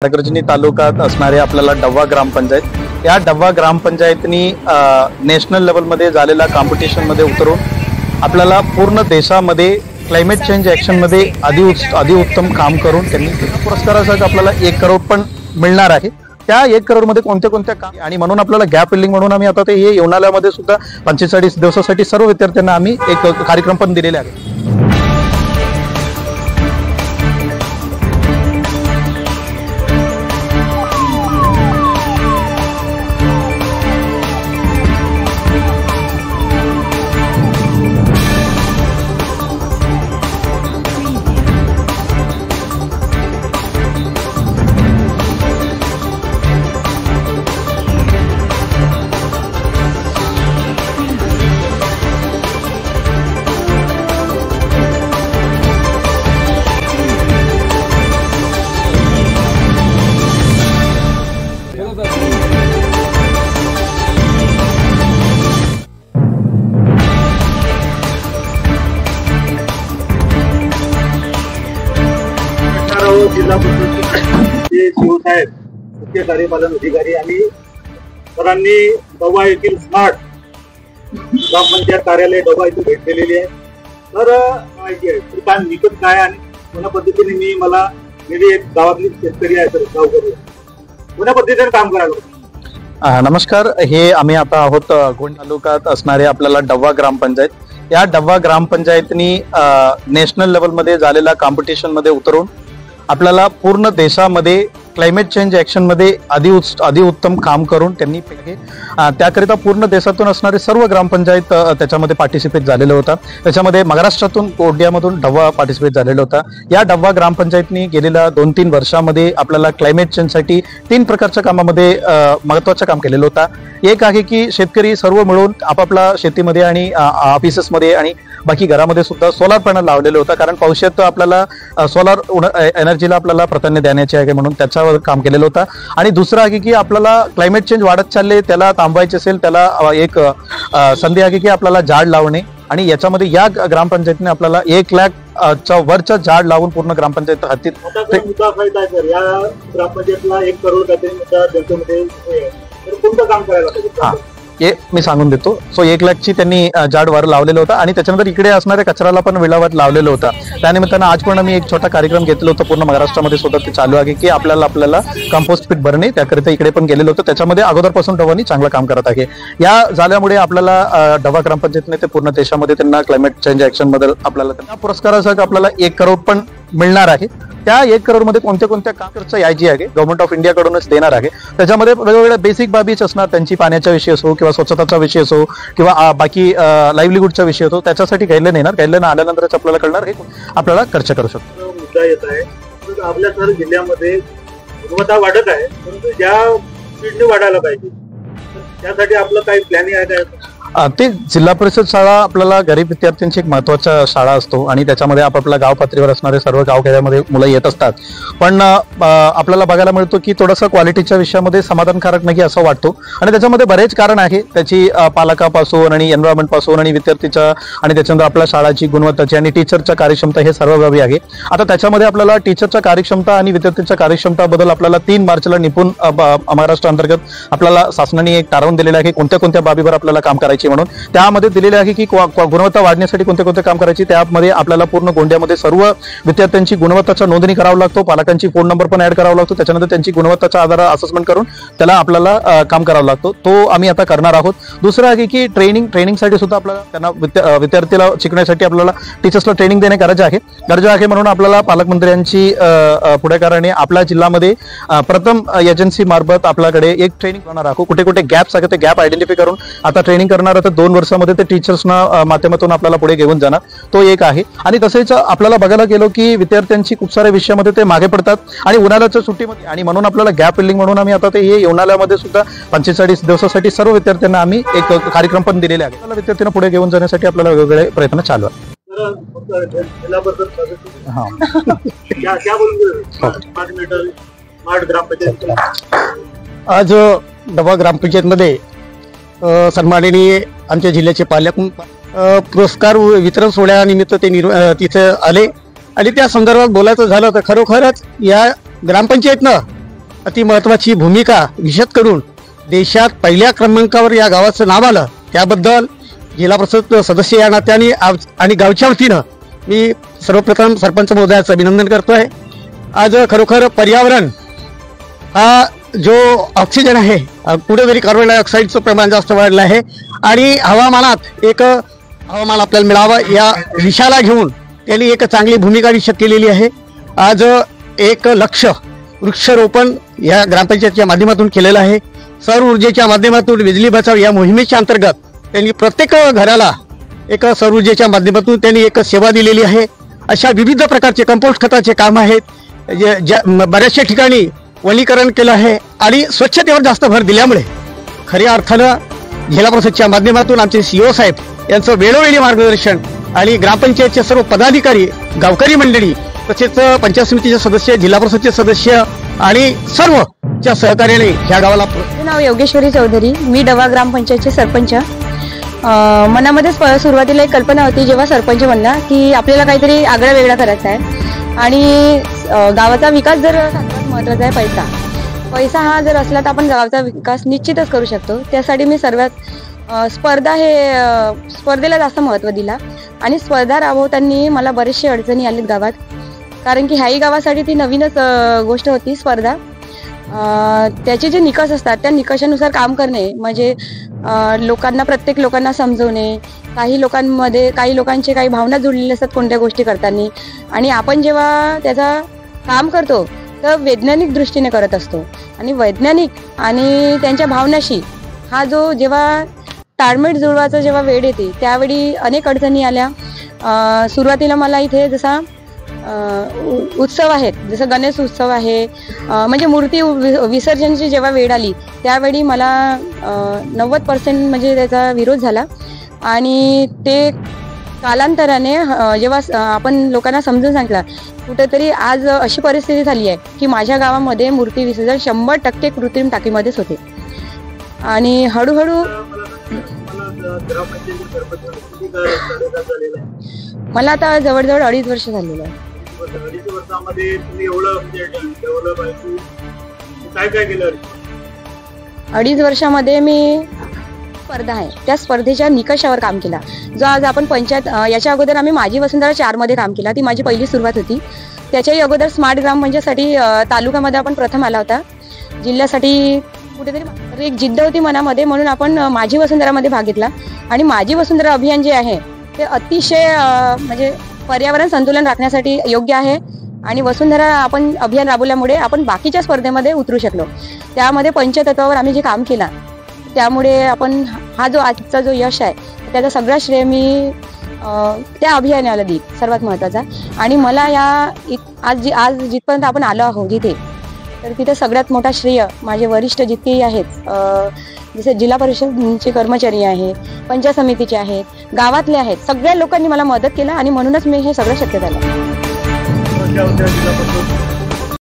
खडकरजनी तालुक्यात असणारे आपल्याला डव्वा ग्रामपंचायत, या डव्वा ग्रामपंचायतनी नॅशनल लेवलमध्ये झालेल्या कॉम्पिटिशनमध्ये उतरून आपल्याला पूर्ण देशामध्ये क्लायमेट चेंज ॲक्शनमध्ये आधी उत्तम काम करून त्यांनी पुरस्कारासाठी आपल्याला 1 करोड पण मिळणार आहे। त्या 1 करोडमध्ये कोणत्या काम आणि म्हणून आपल्याला गॅप फिलिंग म्हणून आम्ही आता ते हे येवनाल्यामध्ये सुद्धा 45 दिवसासाठी सर्व विद्यार्थ्यांना आम्ही एक कार्यक्रम पण दिलेले आहे। जिल्हा परिषदेचे शिवसाहेब मुख्य कार्यपालन अधिकारी आणि सरांनी डव्हा येथील स्मार्ट ग्रामपंचायत कार्यालय डव्हा येथे भेट दिलेली आहे। तर माहिती आहे दुकान विकत काय आणि कोणत्या पद्धतीने मला एक गावातली शेतकरी आहे, तर गावकरी कोणत्या पद्धतीने काम करायला। नमस्कार, हे आम्ही आता आहोत गोंड तालुक्यात असणारे आपल्याला डव्वा ग्रामपंचायत, या डव्वा ग्रामपंचायतनी नॅशनल लेवलमध्ये झालेल्या कॉम्पिटिशनमध्ये उतरून आपल्याला पूर्ण देशामध्ये क्लायमेट चेंज ॲक्शनमध्ये आधी उत्तम काम करून त्यांनी त्याकरिता पूर्ण देशातून असणारे सर्व ग्रामपंचायत त्याच्यामध्ये पार्टिसिपेट झालेले होता। त्याच्यामध्ये महाराष्ट्रातून कोड्यामधून डव्वा पार्टिसिपेट झालेला होता। या डव्वा ग्रामपंचायतनी गेलेल्या 2-3 वर्षामध्ये आपल्याला क्लायमेट चेंजसाठी 3 प्रकारच्या कामामध्ये महत्त्वाचं काम केलेलं होतं। एक आहे की शेतकरी सर्व मिळून आपापल्या शेतीमध्ये आणि ऑफिसेसमध्ये आणि बाकी घरामध्ये सुद्धा सोलार पॅनल लावलेलं होतं, कारण पावसाळ्यात आपल्याला सोलार एनर्जीला आपल्याला प्राधान्य देण्याचे आहे म्हणून त्याच्यावर काम केलेलं होतं। आणि दुसरं आहे की आपल्याला क्लायमेट चेंज वाढत चालले, त्याला थांबवायचे असेल त्याला एक संधी आहे की आपल्याला झाड लावणे, आणि याच्यामध्ये या ग्रामपंचायतीने आपल्याला 1 लाखच्या वरचं झाड लावून पूर्ण ग्रामपंचायत हाती या ग्रामपंचायतला 1 करोड जनतेमध्ये कोणतं काम करायला पाहिजे हे मी सांगून देतो। सो 1 लाखची त्यांनी झाड वर लावलेलं होतं आणि त्याच्यानंतर इकडे असणाऱ्या कचऱ्याला पण विल्हेवाट लावलेलं होतं। त्यानिमित्तानं आज पण आम्ही एक छोटा कार्यक्रम घेतला होता, पूर्ण महाराष्ट्रामध्ये सुद्धा ते चालू आहे की आपल्याला कंपोस्ट पीट भरणे, त्याकरिता इकडे पण गेलेलं होतं। त्याच्यामध्ये अगोदरपासून डव्वानी चांगलं काम करत आहे। या झाल्यामुळे आपल्याला डव्वा ग्रामपंचायतीने ते पूर्ण देशामध्ये त्यांना क्लायमेट चेंज ॲक्शन बद्दल आपल्याला त्या पुरस्कारासाठी आपल्याला 1 करोड पण मिळणार आहे। त्या 1 करोडमध्ये कोणत्या काम खर्च यायची आहे गव्हर्नमेंट ऑफ इंडिया कडूनच देणार आहे। त्याच्यामध्ये वेगवेगळ्या बेसिक बाबीच असणार, त्यांची पाण्याचा विषय असो किंवा स्वच्छताचा विषय असो किंवा बाकी लाईव्हलीहूडचा विषय असो, त्याच्यासाठी गाईडलाईन येणार। गाईडलाईन आल्यानंतरच आपल्याला कळणार हे आपल्याला खर्च करू शकतो। मुद्दा येत आहे आपल्या सर्व जिल्ह्यामध्ये गुणवत्ता वाढत आहे, परंतु ज्या स्पीडने वाढायला पाहिजे त्यासाठी आपलं काही प्लॅनिंग आहे काय? ते जिल्हा परिषद शाळा आपल्याला गरीब विद्यार्थ्यांची एक महत्त्वाचा शाळा असतो आणि त्याच्यामध्ये आपापल्या गाव पातळीवर असणारे सर्व गावखेड्यामध्ये मुलं येत असतात, पण आपल्याला बघायला मिळतो की थोडंसं क्वालिटीच्या विषयामध्ये समाधानकारक नाही असं वाटतो। आणि त्याच्यामध्ये बरेच कारण आहे, त्याची पालकापासून आणि एन्व्हायरमेंट पासून आणि विद्यार्थीच्या आणि त्याच्यानंतर आपल्या शाळाची गुणवत्ताची आणि टीचरच्या कार्यक्षमता हे सर्व बाबी आहे। आता त्याच्यामध्ये आपल्याला टीचरच्या कार्यक्षमता आणि विद्यार्थ्यांच्या कार्यक्षमताबद्दल आपल्याला 3 मार्चला निपुण महाराष्ट्र अंतर्गत आपल्याला शासनाने एक ठरवून दिलेलं आहे की कोणत्या बाबीवर आपल्याला काम करायचे म्हणून। त्यामध्ये दिलेले आहे की गुणवत्ता वाढण्यासाठी कोणते काम करायचे, त्यामध्ये आपल्याला पूर्ण गोंड्यामध्ये सर्व विद्यार्थ्यांची गुणवत्ताचा नोंदणी करावा लागतो, पालकांची फोन नंबर पण ऍड करावा लागतो, त्याच्यानंतर त्यांची गुणवत्ताचा आधार असेसमेंट करून त्याला आपल्याला काम करावं लागतो, तो आम्ही आता करणार आहोत। दुसरं आहे की ट्रेनिंगसाठी सुद्धा आपल्याला त्यांना विद्यार्थीला शिकण्यासाठी आपल्याला टीचर्सला ट्रेनिंग देणे गरज आहे म्हणून आपल्याला पालकमंत्र्यांची पुढाकाराने आपल्या जिल्ह्यामध्ये प्रथम एजन्सी मार्फत आपल्याकडे एक ट्रेनिंग करणार आहोत। कुठे गॅप्स आहे ते गॅप आयडेंटिफाय करून आता ट्रेनिंग करणार, 2 वर्षामध्ये ते टीचर्सना माध्यमातून आपल्याला पुढे घेऊन जाणार, तो एक आहे। आणि तसेच आपल्याला बघायला गेलो की विद्यार्थ्यांची खूप साऱ्या विषयामध्ये ते मागे पडतात आणि उन्हाळ्याच्या सुट्टीमध्ये, आणि म्हणून आपल्याला गॅप फिलिंग म्हणून आम्ही आता ते हे येवनाल्यामध्ये सुद्धा 45 दिवसासाठी सर्व विद्यार्थ्यांना आम्ही एक कार्यक्रम पण दिलेले आहे। आपल्याला विद्यार्थ्यांना पुढे घेऊन जाण्यासाठी आपल्याला वेगवेगळे प्रयत्न चालू आहेत। आज डव्हा ग्रामपंचायतमध्ये सन्माननीय आमच्या जिल्ह्याचे पालक पुरस्कार वितरण सोहळ्यानिमित्त ते तिथे आले आणि त्या संदर्भात बोलायचं झालं तर खरोखरच या ग्रामपंचायतनं अति महत्त्वाची भूमिका विशद करून देशात पहिल्या क्रमांकावर या गावाचं नाव आलं, त्याबद्दल जिल्हा परिषद सदस्य या नात्याने आणि गावच्या वतीनं मी सर्वप्रथम सरपंच महोदयाचं अभिनंदन करतोय. आज खरोखर पर्यावरण हा जो ऑक्सिजन आहे, कुठेतरी कार्बन डायऑक्साईडचं प्रमाण जास्त वाढलं आहे आणि हवामानात एक हवामान आपल्याला मिळावं या विषयाला घेऊन त्यांनी एक चांगली भूमिका निश्चित केलेली आहे. आज 1 लक्ष वृक्षारोपण या ग्रामपंचायतच्या माध्यमातून केलेलं आहे. सौर ऊर्जेच्या माध्यमातून बिजली बचाव या मोहिमेच्या अंतर्गत त्यांनी प्रत्येक घराला एक सौर ऊर्जेच्या माध्यमातून त्यांनी एक सेवा दिलेली आहे. अशा विविध प्रकारचे कंपोस्ट खताचे काम आहेत. बऱ्याचशा ठिकाणी वनीकरण केलं आहे आणि स्वच्छतेवर जास्त भर दिल्यामुळे खऱ्या अर्थानं जिल्हा परिषदच्या माध्यमातून आमचे CEO साहेब यांचं वेळोवेळी मार्गदर्शन आणि ग्रामपंचायतचे सर्व पदाधिकारी, गावकरी मंडळी, तसेच पंचायत समितीचे सदस्य, जिल्हा परिषदचे सदस्य आणि सर्वच्या सहकार्याने ह्या गावाला. माझे नाव योगेश्वरी चौधरी, मी डवा ग्रामपंचायतचे सरपंच. मनामध्येच सुरुवातीला एक कल्पना होती जेव्हा सरपंच म्हणला की आपल्याला काहीतरी आगळा वेगळा करायचा आहे आणि गावाचा विकास जर सर्वात महत्त्वाचा आहे पैसा हा जर असला तर आपण गावाचा विकास निश्चितच करू शकतो. त्यासाठी मी सर्वात स्पर्धेला जास्त महत्त्व दिला आणि स्पर्धा राबवताना मला बरेचशे अडचणी आलीत गावात, कारण की ह्याही गावासाठी ती नवीनच गोष्ट होती स्पर्धा. त्याचे जे निकष असतात त्या निकषानुसार काम करणे म्हणजे प्रत्येक लोकांना समजवणे, काही लोकांचे काही भावना जुळलेल्या असतात कोणत्या गोष्टी करताना, आणि आपण जेव्हा त्याचा काम करतो तर वैज्ञानिक दृष्टीने करत असतो आणि वैज्ञानिक आणि त्यांच्या भावनाशी हा जो जेव्हा ताळमेळ जुळवायचा जेव्हा वेळ येते त्यावेळी अनेक अडचणी आल्या. सुरुवातीला मला इथे जसा उत्सव आहेत, जसं गणेश उत्सव आहे, म्हणजे मूर्ती विसर्जनची जेव्हा वेळ आली त्यावेळी मला 90% म्हणजे त्याचा विरोध झाला आणि ते कालांतराने जेव्हा आपण लोकांना समजून सांगितलं, कुठेतरी आज अशी परिस्थिती झाली आहे की माझ्या गावामध्ये मूर्ती विसर्जन 100% कृत्रिम टाकीमध्येच होते आणि हळूहळू मला आता जवळजवळ 2.5 वर्ष झालेलं आहे. 2.5 वर्षामध्ये मी स्पर्धा आहे त्या स्पर्धेच्या निकषावर काम केला. जो आज आपण पंचायत याच्या अगोदर आम्ही माझी वसुंधरा 4 मध्ये काम केला, ती माझी पहिली सुरुवात होती. त्याच्याही अगोदर स्मार्ट ग्रामपंचायतसाठी तालुक्यामध्ये आपण प्रथम आला होता. जिल्ह्यासाठी कुठेतरी एक जिद्द होती मनामध्ये, म्हणून आपण माझी वसुंधरामध्ये भाग घेतला आणि माझी वसुंधरा अभियान जे आहे ते अतिशय म्हणजे पर्यावरण संतुलन राखण्यासाठी योग्य आहे आणि वसुंधरा आपण अभियान राबवल्यामुळे आपण बाकीच्या स्पर्धेमध्ये उतरू शकलो. त्यामध्ये पंचतत्वावर आम्ही जे काम केला त्यामुळे आपण हा जो आजचा जो यश आहे त्याचा सगळा श्रेय मी त्या अभियानाला देईन सर्वात महत्त्वाचा. आणि मला आज जिथपर्यंत आपण आलो आहोत जिथे, तर तिथे सगळ्यात मोठा श्रेय माझे वरिष्ठ जितकेही आहेत, जसे जिल्हा परिषदचे कर्मचारी आहेत, पंचायत समितीचे आहेत, गावातले आहेत, सगळ्या लोकांनी मला मदत केलं आणि म्हणूनच मी हे सगळं शक्य झालं.